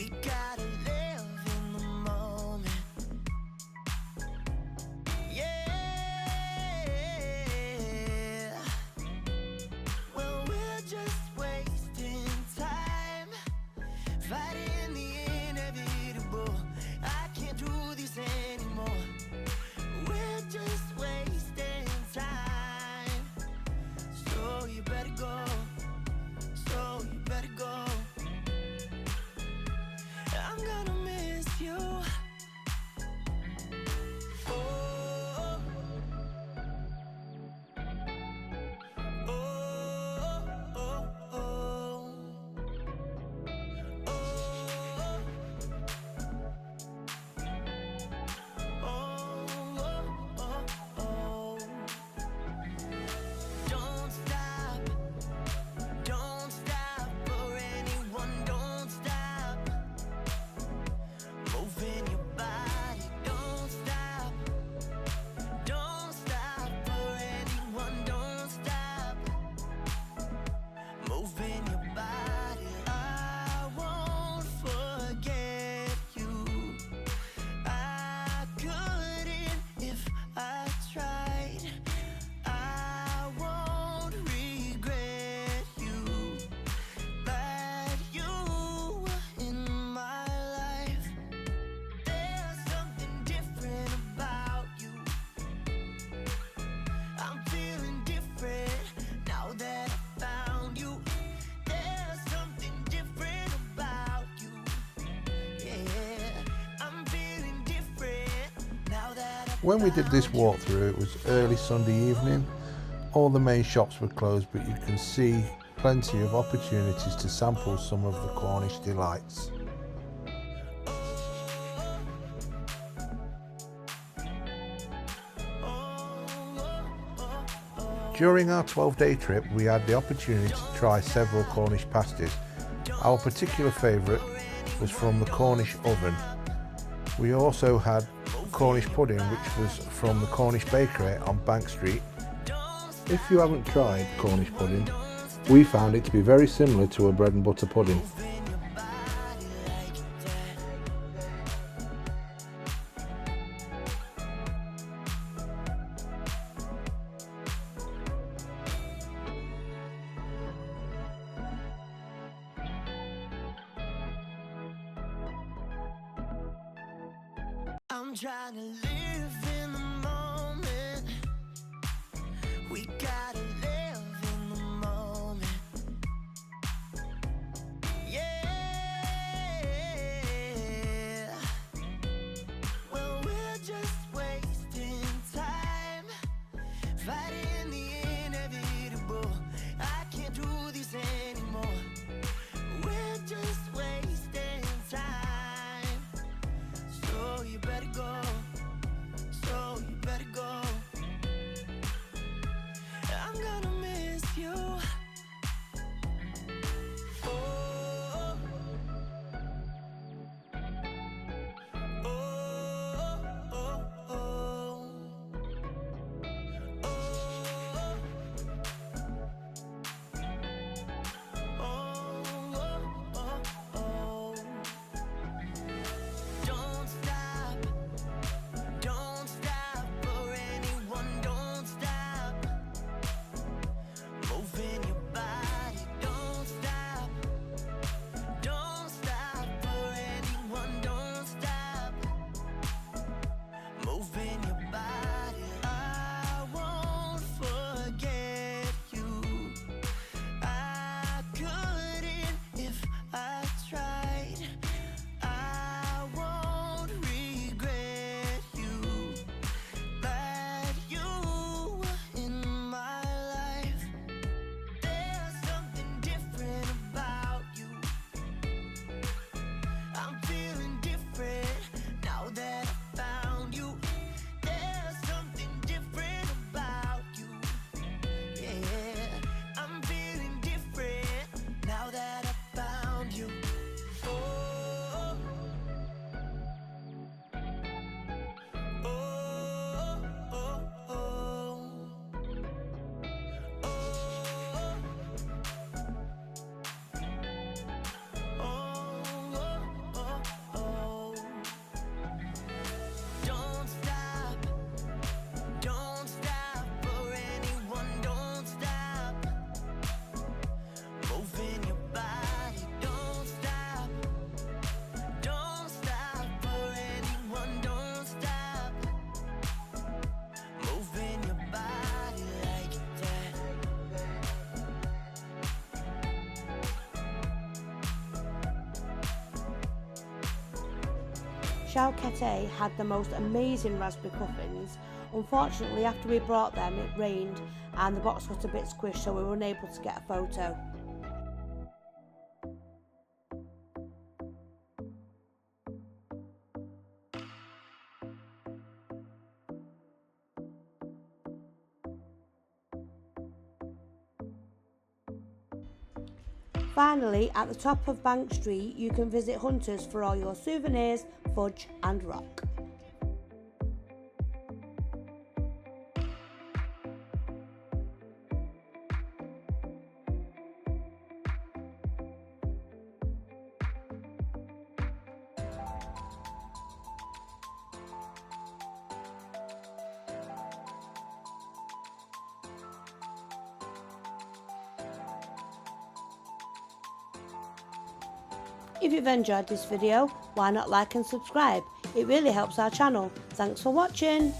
We gotta live in the moment. Yeah. Well, we're just wasting time, fighting the inevitable. I can't do this anymore. We're just wasting time. So you better go. So you better go. I'm gonna miss you. Oh, oh, oh, oh, oh, oh. Don't stop for anyone. Don't stop moving your body. Don't stop for anyone. Don't stop moving your body. I won't forget you. I couldn't if I tried. I won't regret you. That you in my life. There's something different about you. I'm feeling different now that I found you. There's something different about you. Yeah, I'm feeling different now that I When we did this walkthrough, it was early Sunday evening. All the main shops were closed, but you can see plenty of opportunities to sample some of the Cornish delights. During our 12-day trip, we had the opportunity to try several Cornish pasties. Our particular favourite was from the Cornish oven. We also had Cornish pudding, which was from the Cornish bakery on Bank Street. If you haven't tried Cornish pudding, we found it to be very similar to a bread and butter pudding. I'm trying to live in the moment. We gotta live in the moment. Yeah. Well, we're just wasting time, fighting the inevitable. I can't do this anymore. We're just wasting time. So you better go. So you better go. Chowkete had the most amazing raspberry muffins. Unfortunately, after we brought them, it rained and the box got a bit squished, so we were unable to get a photo. Finally, at the top of Bank Street, you can visit Hunters for all your souvenirs, fudge and rock. If you've enjoyed this video, why not like and subscribe? It really helps our channel. Thanks for watching.